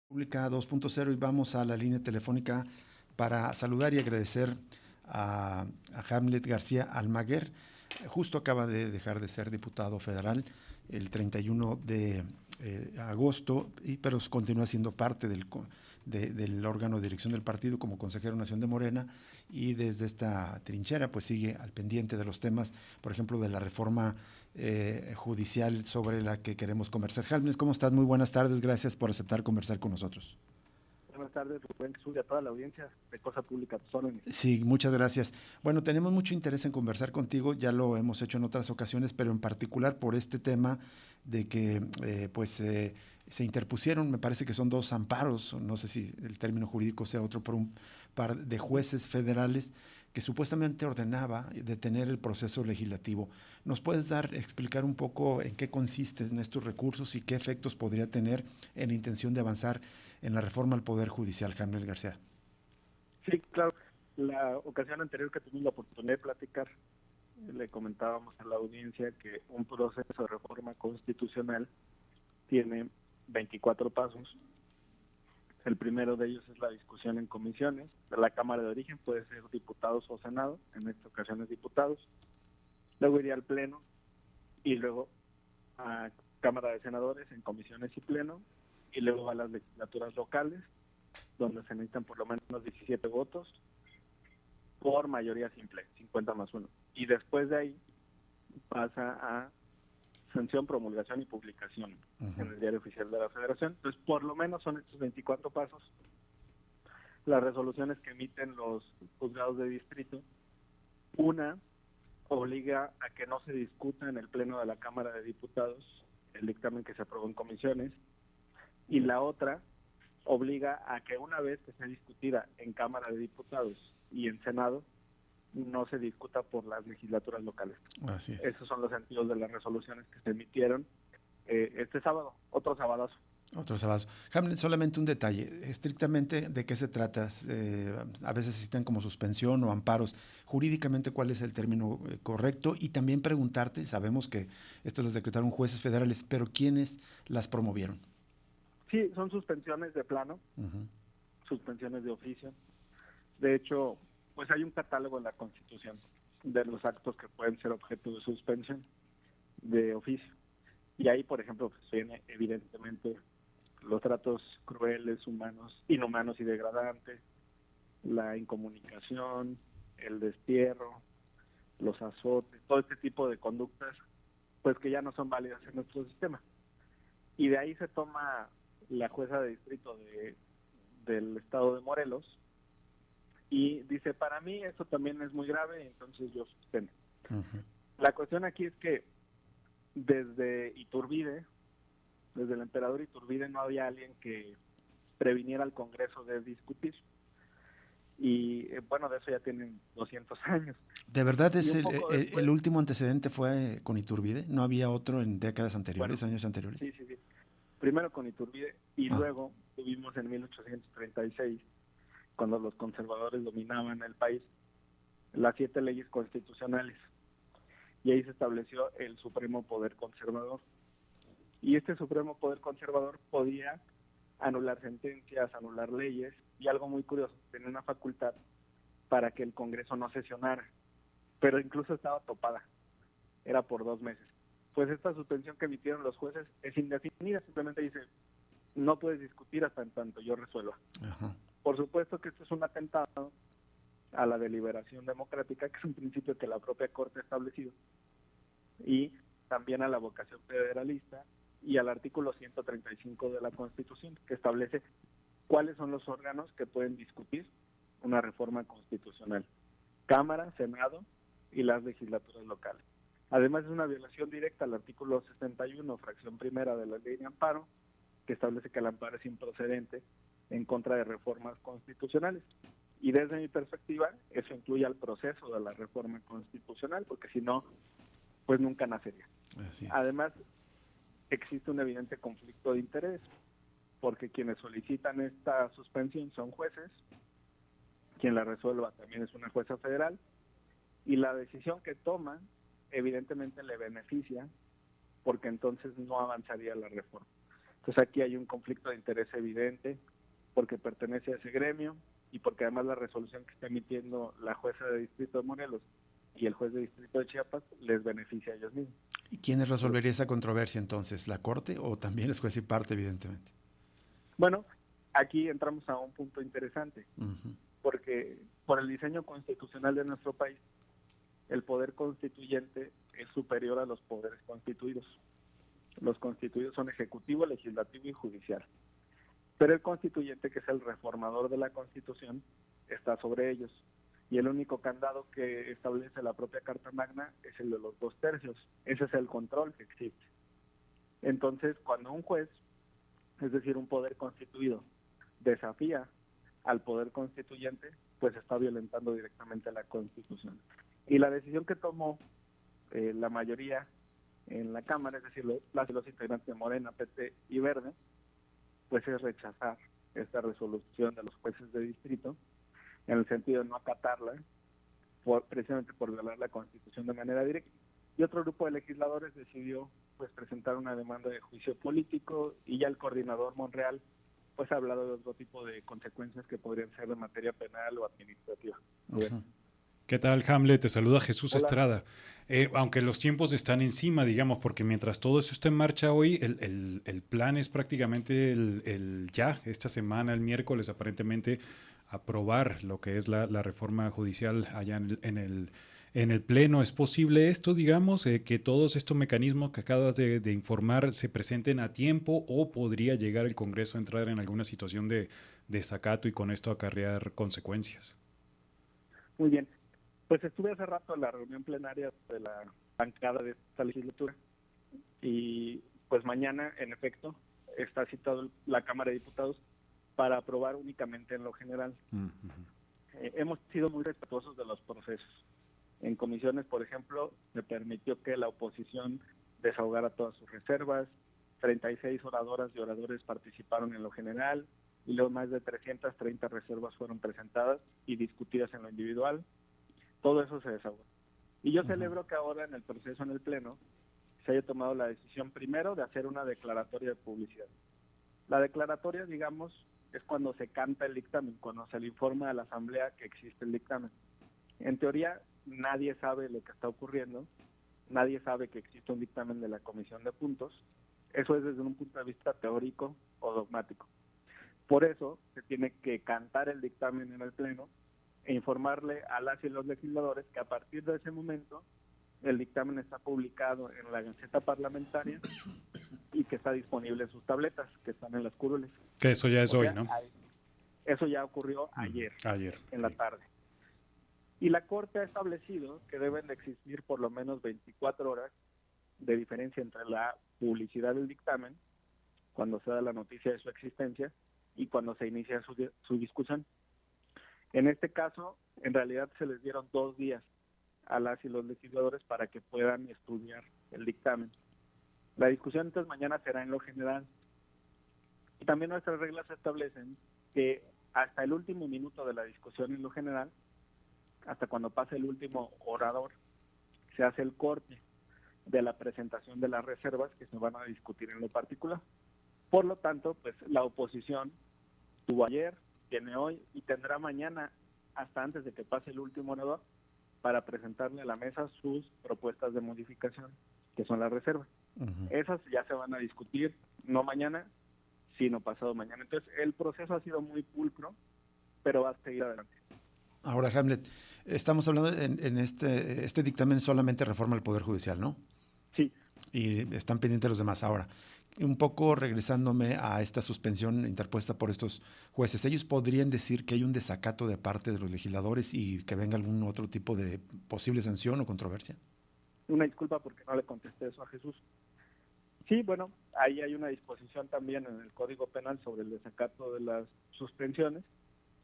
Pública 2.0 y vamos a la línea telefónica para saludar y agradecer a Hamlet García Almaguer. Justo acaba de dejar de ser diputado federal el 31 de agosto, pero continúa siendo parte del órgano de dirección del partido como consejero nacional de Morena, y desde esta trinchera pues sigue al pendiente de los temas, por ejemplo, de la reforma judicial sobre la que queremos conversar. Hamlet, ¿cómo estás? Muy buenas tardes, gracias por aceptar conversar con nosotros. Buenas tardes, Rubén Jesús, y a toda la audiencia de Cosa Pública, tus órdenes. Sí, muchas gracias. Bueno, tenemos mucho interés en conversar contigo, ya lo hemos hecho en otras ocasiones, pero en particular por este tema de que se interpusieron, me parece que son dos amparos, no sé si el término jurídico sea otro, por un par de jueces federales que supuestamente ordenaba detener el proceso legislativo. ¿Nos puedes explicar un poco en qué consisten estos recursos y qué efectos podría tener en la intención de avanzar en la reforma al Poder Judicial, Hamlet García? Sí, claro. La ocasión anterior que tuvimos la oportunidad de platicar, le comentábamos a la audiencia que un proceso de reforma constitucional tiene 24 pasos. El primero de ellos es la discusión en comisiones. De la Cámara de Origen puede ser diputados o Senado, en esta ocasión es diputados. Luego iría al Pleno y luego a Cámara de Senadores en comisiones y Pleno, y luego a las legislaturas locales, donde se necesitan por lo menos 17 votos por mayoría simple, 50+1. Y después de ahí pasa a sanción, promulgación y publicación en el Diario Oficial de la Federación. Entonces, por lo menos son estos 24 pasos. Las resoluciones que emiten los juzgados de distrito, una obliga a que no se discuta en el Pleno de la Cámara de Diputados el dictamen que se aprobó en comisiones, y la otra obliga a que una vez que sea discutida en Cámara de Diputados y en Senado, no se discuta por las legislaturas locales. Así es. Esos son los sentidos de las resoluciones que se emitieron este sábado, otro sabadazo. Otros avances. Hamlet, solamente un detalle. Estrictamente, ¿de qué se trata? A veces citan como suspensión o amparos. Jurídicamente, ¿cuál es el término correcto? Y también preguntarte, sabemos que estas las decretaron jueces federales, pero ¿quiénes las promovieron? Sí, son suspensiones de plano, suspensiones de oficio. De hecho, pues hay un catálogo en la Constitución de los actos que pueden ser objeto de suspensión de oficio. Y ahí, por ejemplo, pues viene evidentemente los tratos crueles, inhumanos y degradantes, la incomunicación, el destierro, los azotes, todo este tipo de conductas, pues que ya no son válidas en nuestro sistema. Y de ahí se toma la jueza de distrito del estado de Morelos y dice, para mí eso también es muy grave, entonces yo suspendo. La cuestión aquí es que desde Iturbide, desde el emperador Iturbide, no había alguien que previniera al Congreso de discutir. Y bueno, de eso ya tienen 200 años. ¿De verdad Y es un poco el después, último antecedente fue con Iturbide? ¿No había otro en décadas anteriores, bueno, años anteriores? sí. Primero con Iturbide y Ah, luego tuvimos en 1836, cuando los conservadores dominaban el país, las 7 leyes constitucionales. Y ahí se estableció el Supremo Poder Conservador. Y este Supremo Poder Conservador podía anular sentencias, anular leyes, y algo muy curioso, tenía una facultad para que el Congreso no sesionara, pero incluso estaba topada, era por 2 meses. Pues esta suspensión que emitieron los jueces es indefinida, simplemente dice, no puedes discutir hasta en tanto yo resuelva. ajá. Por supuesto que esto es un atentado a la deliberación democrática, que es un principio que la propia Corte ha establecido, y también a la vocación federalista y al artículo 135 de la Constitución, que establece cuáles son los órganos que pueden discutir una reforma constitucional: Cámara, Senado y las legislaturas locales. Además, es una violación directa al artículo 61, fracción primera de la Ley de Amparo, que establece que el amparo es improcedente en contra de reformas constitucionales. Y desde mi perspectiva, eso incluye al proceso de la reforma constitucional, porque si no, pues nunca nacería. Así es. Además, existe un evidente conflicto de interés, porque quienes solicitan esta suspensión son jueces, quien la resuelva también es una jueza federal, y la decisión que toman evidentemente le beneficia, porque entonces no avanzaría la reforma. Entonces aquí hay un conflicto de interés evidente porque pertenece a ese gremio y porque además la resolución que está emitiendo la jueza de distrito de Morelos y el juez de distrito de Chiapas les beneficia a ellos mismos. ¿Y quién resolvería esa controversia entonces? ¿La Corte o también es juez y parte, evidentemente? Bueno, aquí entramos a un punto interesante, Uh-huh. porque por el diseño constitucional de nuestro país, el poder constituyente es superior a los poderes constituidos. Los constituidos son ejecutivo, legislativo y judicial. Pero el constituyente, que es el reformador de la Constitución, está sobre ellos. Y el único candado que establece la propia Carta Magna es el de los 2/3. Ese es el control que existe. Entonces, cuando un juez, es decir, un poder constituido, desafía al poder constituyente, pues está violentando directamente la Constitución. Y la decisión que tomó la mayoría en la Cámara, es decir, los integrantes de Morena, PT y Verde, pues es rechazar esta resolución de los jueces de distrito, en el sentido de no acatarla, precisamente por violar la Constitución de manera directa. Y otro grupo de legisladores decidió pues presentar una demanda de juicio político, y ya el coordinador Monreal pues ha hablado de otro tipo de consecuencias que podrían ser de materia penal o administrativa. Uh-huh. ¿Qué tal, Hamlet? Te saluda Jesús Hola. Estrada. Aunque los tiempos están encima, digamos, porque mientras todo eso está en marcha hoy, el plan es prácticamente ya, esta semana, el miércoles, aparentemente, aprobar lo que es la reforma judicial allá en el Pleno. ¿Es posible esto, digamos, que todos estos mecanismos que acabas de informar se presenten a tiempo, o podría llegar el Congreso a entrar en alguna situación de desacato y con esto acarrear consecuencias? Muy bien. Pues estuve hace rato en la reunión plenaria de la bancada de esta legislatura y pues mañana, en efecto, está citado la Cámara de Diputados para aprobar únicamente en lo general. Uh-huh. Hemos sido muy respetuosos de los procesos. En comisiones, por ejemplo, se permitió que la oposición desahogara todas sus reservas, 36 oradoras y oradores participaron en lo general, y luego más de 330 reservas fueron presentadas y discutidas en lo individual. Todo eso se desahogó. Y yo celebro que ahora en el proceso, en el Pleno, se haya tomado la decisión primero de hacer una declaratoria de publicidad. La declaratoria, digamos, es cuando se canta el dictamen, cuando se le informa a la Asamblea que existe el dictamen. En teoría, nadie sabe lo que está ocurriendo, nadie sabe que existe un dictamen de la Comisión de Puntos. Eso es desde un punto de vista teórico o dogmático. Por eso se tiene que cantar el dictamen en el Pleno e informarle a las y los legisladores que a partir de ese momento el dictamen está publicado en la Gaceta Parlamentaria y que está disponible en sus tabletas, que están en las curules. Que eso ya es hoy, ¿no? Eso ya ocurrió ayer, en la tarde. Y la Corte ha establecido que deben de existir por lo menos 24 horas de diferencia entre la publicidad del dictamen, cuando se da la noticia de su existencia, y cuando se inicia su discusión. En este caso, en realidad se les dieron 2 días a las y los legisladores para que puedan estudiar el dictamen. La discusión entonces mañana será en lo general. Y también nuestras reglas establecen que hasta el último minuto de la discusión en lo general, hasta cuando pase el último orador, se hace el corte de la presentación de las reservas que se van a discutir en lo particular. Por lo tanto, pues la oposición tuvo ayer, tiene hoy y tendrá mañana, hasta antes de que pase el último orador, para presentarle a la mesa sus propuestas de modificación, que son las reservas. Uh-huh. Esas ya se van a discutir, no mañana, sino pasado mañana. Entonces, el proceso ha sido muy pulcro, pero va a seguir adelante. Ahora, Hamlet, estamos hablando en este dictamen solamente reforma el Poder Judicial, ¿no? Sí. Y están pendientes los demás. Ahora, un poco regresándome a esta suspensión interpuesta por estos jueces, ¿ellos podrían decir que hay un desacato de parte de los legisladores y que venga algún otro tipo de posible sanción o controversia? Una disculpa porque no le contesté eso a Jesús. Sí, bueno, ahí hay una disposición también en el Código Penal sobre el desacato de las suspensiones.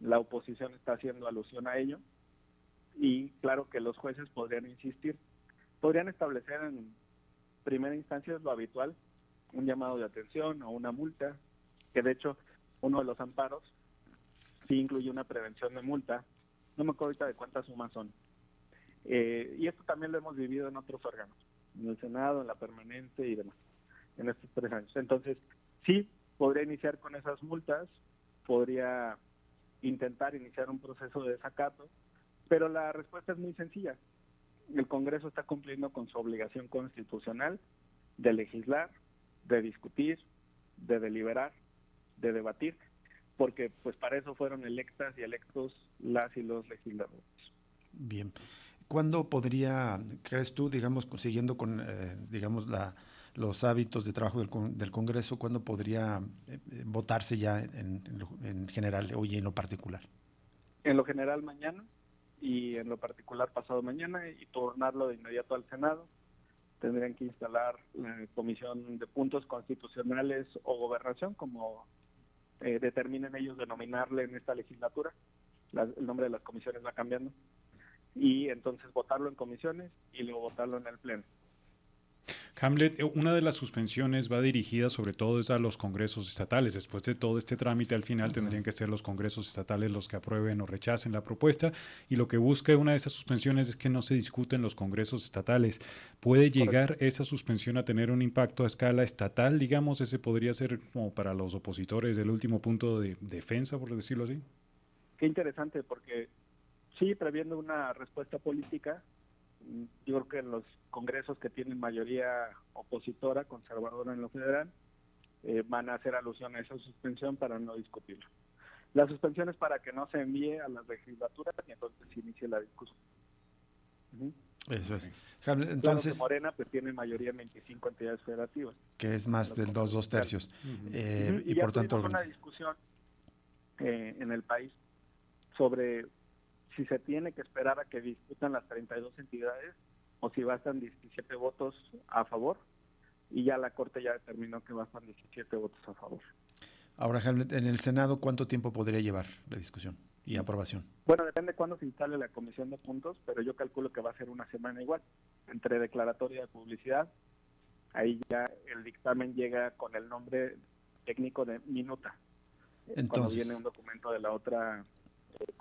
La oposición está haciendo alusión a ello y claro que los jueces podrían insistir. Podrían establecer en primera instancia, es lo habitual, un llamado de atención o una multa, que de hecho uno de los amparos sí incluye una prevención de multa. No me acuerdo ahorita de cuántas sumas son. Y esto también lo hemos vivido en otros órganos, en el Senado, en la permanente y demás, en estos 3 años. Entonces, Sí, podría iniciar con esas multas, podría intentar iniciar un proceso de desacato, pero la respuesta es muy sencilla. El Congreso está cumpliendo con su obligación constitucional de legislar, de discutir, de deliberar, de debatir, porque pues para eso fueron electas y electos las y los legisladores. Bien. ¿Cuándo podría, crees tú, digamos, siguiendo con, digamos, los hábitos de trabajo del Congreso, cuándo podría votarse ya en general y en lo particular? En lo general mañana y en lo particular pasado mañana, y turnarlo de inmediato al Senado. Tendrían que instalar la Comisión de Puntos Constitucionales o Gobernación, como determinen ellos denominarle en esta legislatura. El nombre de las comisiones va cambiando. Y entonces votarlo en comisiones y luego votarlo en el Pleno. Hamlet, una de las suspensiones va dirigida sobre todo a los congresos estatales. Después de todo este trámite, al final tendrían que ser los congresos estatales los que aprueben o rechacen la propuesta, y lo que busca una de esas suspensiones es que no se discuten los congresos estatales. ¿Puede llegar Correcto. esa suspensión a tener un impacto a escala estatal? Digamos, ese podría ser como para los opositores el último punto de defensa, por decirlo así. Qué interesante, porque sí, previendo una respuesta política, yo creo que en los congresos que tienen mayoría opositora, conservadora en lo federal, van a hacer alusión a esa suspensión para no discutirlo. La suspensión es para que no se envíe a las legislaturas y entonces se inicie la discusión. Eso es. Entonces, claro que Entonces, Morena pues tiene mayoría en 25 entidades federativas. que es más del dos tercios. Y Y ya por tanto, tuvimos una discusión en el país sobre si se tiene que esperar a que discutan las 32 entidades o si bastan 17 votos a favor, y ya la Corte ya determinó que bastan 17 votos a favor. ahora, Hamlet, en el Senado, ¿cuánto tiempo podría llevar la discusión y aprobación? Bueno, depende de cuándo se instale la comisión de puntos, pero yo calculo que va a ser una semana igual, entre declaratoria de publicidad, ahí ya el dictamen llega con el nombre técnico de minuta, cuando viene Entonces, un documento de la otra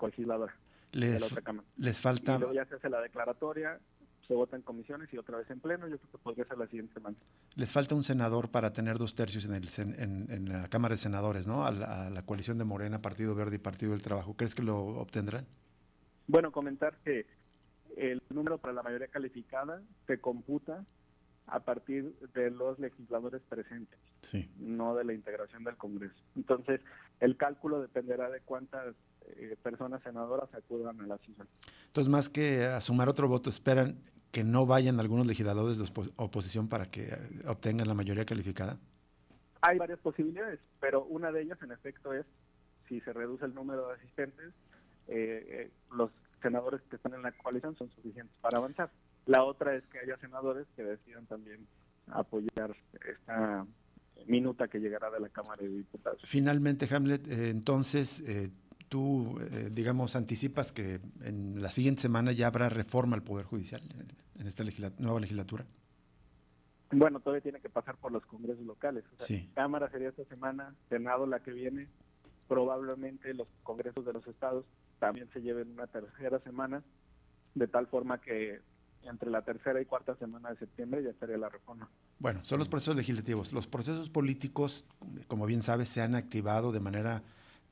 legisladora, de la les, otra Cámara. les Y falta... luego ya se hace la declaratoria, se vota en comisiones y otra vez en pleno. Yo creo que podría ser la siguiente semana. Les falta un senador para tener 2 tercios en la Cámara de Senadores, ¿no? A la coalición de Morena, Partido Verde y Partido del Trabajo. ¿Crees que lo obtendrán? Bueno, comentar que el número para la mayoría calificada se computa a partir de los legisladores presentes, sí, no de la integración del Congreso. Entonces, el cálculo dependerá de cuántas personas senadoras acudan a la sesión. Entonces, más que a sumar otro voto, esperan que no vayan algunos legisladores de oposición para que obtengan la mayoría calificada. Hay varias posibilidades, pero una de ellas, en efecto, es si se reduce el número de asistentes, los senadores que están en la coalición son suficientes para avanzar. La otra es que haya senadores que decidan también apoyar esta minuta que llegará de la Cámara de Diputados. Finalmente, Hamlet, entonces tú, digamos, anticipas que en la siguiente semana ya habrá reforma al Poder Judicial en esta nueva legislatura. Bueno, todavía tiene que pasar por los congresos locales. O sea, Sí. Cámara sería esta semana, Senado la que viene, probablemente los congresos de los estados también se lleven una tercera semana, de tal forma que entre la tercera y cuarta semana de septiembre ya estaría la reforma. Bueno, son los procesos legislativos. Los procesos políticos, como bien sabes, se han activado de manera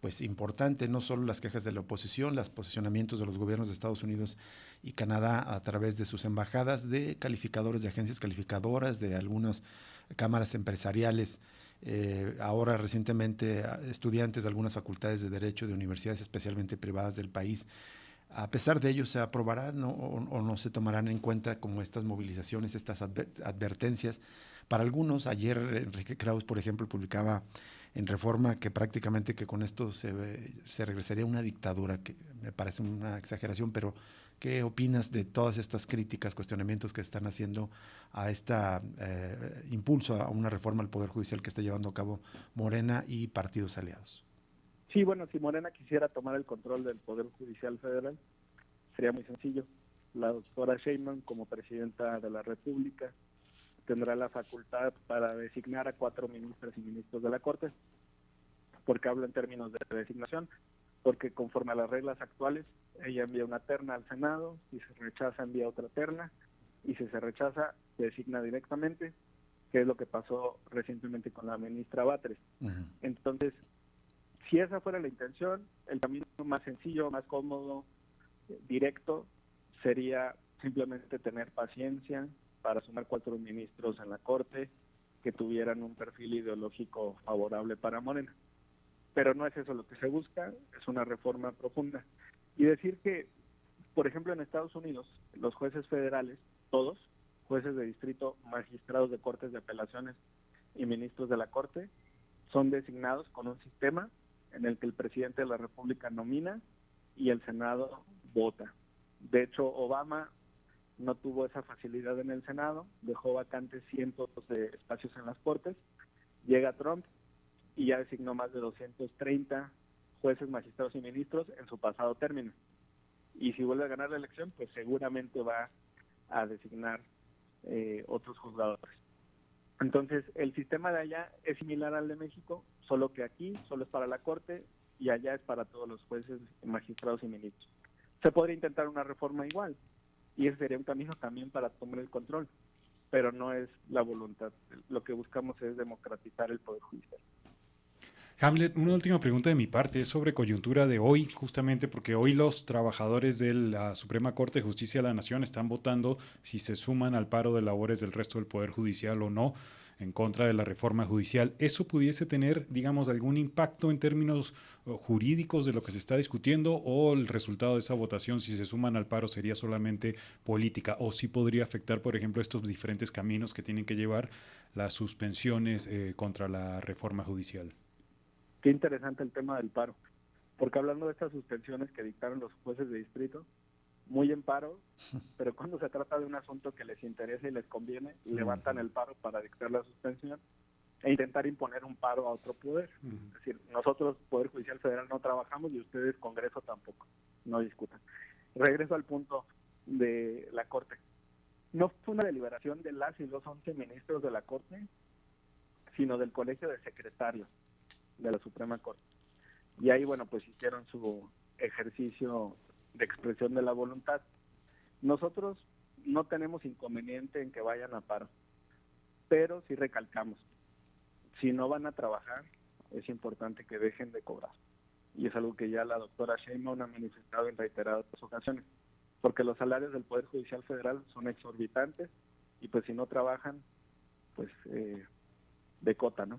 pues importante, no solo las quejas de la oposición, los posicionamientos de los gobiernos de Estados Unidos y Canadá a través de sus embajadas, de calificadores, de agencias calificadoras, de algunas cámaras empresariales. Ahora recientemente estudiantes de algunas facultades de Derecho de universidades especialmente privadas del país. A pesar de ello, ¿se aprobarán o no se tomarán en cuenta como estas movilizaciones, estas advertencias? Para algunos, ayer Enrique Krauss, por ejemplo, publicaba en Reforma que prácticamente que con esto se regresaría a una dictadura, que me parece una exageración, pero ¿qué opinas de todas estas críticas, cuestionamientos que están haciendo a este impulso a una reforma al Poder Judicial que está llevando a cabo Morena y partidos aliados? Sí, bueno, si Morena quisiera tomar el control del Poder Judicial Federal, sería muy sencillo. La doctora Sheinbaum, como presidenta de la República, tendrá la facultad para designar a 4 ministras y ministros de la Corte, porque hablo en términos de designación, porque conforme a las reglas actuales, ella envía una terna al Senado, si se rechaza envía otra terna, y si se rechaza, se designa directamente, que es lo que pasó recientemente con la ministra Batres. Ujú. Entonces, si esa fuera la intención, el camino más sencillo, más cómodo, directo, sería simplemente tener paciencia para sumar 4 ministros en la Corte que tuvieran un perfil ideológico favorable para Morena. Pero no es eso lo que se busca, es una reforma profunda. Y decir que, por ejemplo, en Estados Unidos, los jueces federales, todos, jueces de distrito, magistrados de cortes de apelaciones y ministros de la Corte, son designados con un sistema en el que el presidente de la República nomina y el Senado vota. De hecho, Obama no tuvo esa facilidad en el Senado, dejó vacantes cientos de espacios en las Cortes, llega Trump y ya designó más de 230 jueces, magistrados y ministros en su pasado término. Y si vuelve a ganar la elección, pues seguramente va a designar otros juzgadores. Entonces, el sistema de allá es similar al de México, solo que aquí solo es para la Corte y allá es para todos los jueces, magistrados y ministros. Se podría intentar una reforma igual, y ese sería un camino también para tomar el control, pero no es la voluntad. Lo que buscamos es democratizar el Poder Judicial. Hamlet, una última pregunta de mi parte es sobre coyuntura de hoy, justamente porque hoy los trabajadores de la Suprema Corte de Justicia de la Nación están votando si se suman al paro de labores del resto del Poder Judicial o no en contra de la reforma judicial. ¿Eso pudiese tener, digamos, algún impacto en términos jurídicos de lo que se está discutiendo o el resultado de esa votación, si se suman al paro, sería solamente política o si podría afectar, por ejemplo, estos diferentes caminos que tienen que llevar las suspensiones contra la reforma judicial? Qué interesante el tema del paro, porque hablando de estas suspensiones que dictaron los jueces de distrito, muy en paro, pero cuando se trata de un asunto que les interesa y les conviene, levantan el paro para dictar la suspensión e intentar imponer un paro a otro poder. Es decir, nosotros, Poder Judicial Federal, no trabajamos y ustedes, Congreso, tampoco, no discutan. Regreso al punto de la Corte. No fue una deliberación de las y los 11 ministros de la Corte, sino del Colegio de Secretarios de la Suprema Corte. Y ahí, bueno, pues hicieron su ejercicio de expresión de la voluntad. Nosotros no tenemos inconveniente en que vayan a paro, pero sí recalcamos, si no van a trabajar, es importante que dejen de cobrar. Y es algo que ya la doctora Sheinbaum ha manifestado en reiteradas ocasiones, porque los salarios del Poder Judicial Federal son exorbitantes y pues si no trabajan, pues de cota, ¿no?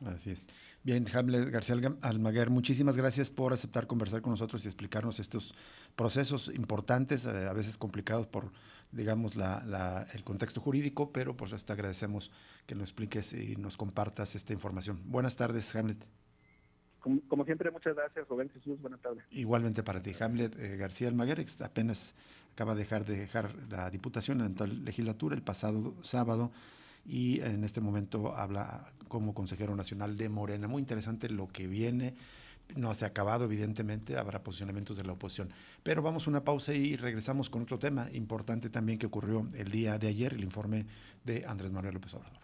Así es. Bien, Hamlet García Almaguer, muchísimas gracias por aceptar conversar con nosotros y explicarnos estos procesos importantes, a veces complicados por, digamos, el contexto jurídico, pero por eso te agradecemos que nos expliques y nos compartas esta información. Buenas tardes, Hamlet. Como siempre, muchas gracias, Rubén Jesús, buenas tardes. Igualmente para ti, Hamlet García Almaguer, apenas acaba de dejar la diputación en la legislatura el pasado sábado, y en este momento habla como consejero nacional de Morena. Muy interesante lo que viene, no se ha acabado evidentemente, habrá posicionamientos de la oposición, pero vamos a una pausa y regresamos con otro tema importante también que ocurrió el día de ayer, el informe de Andrés Manuel López Obrador.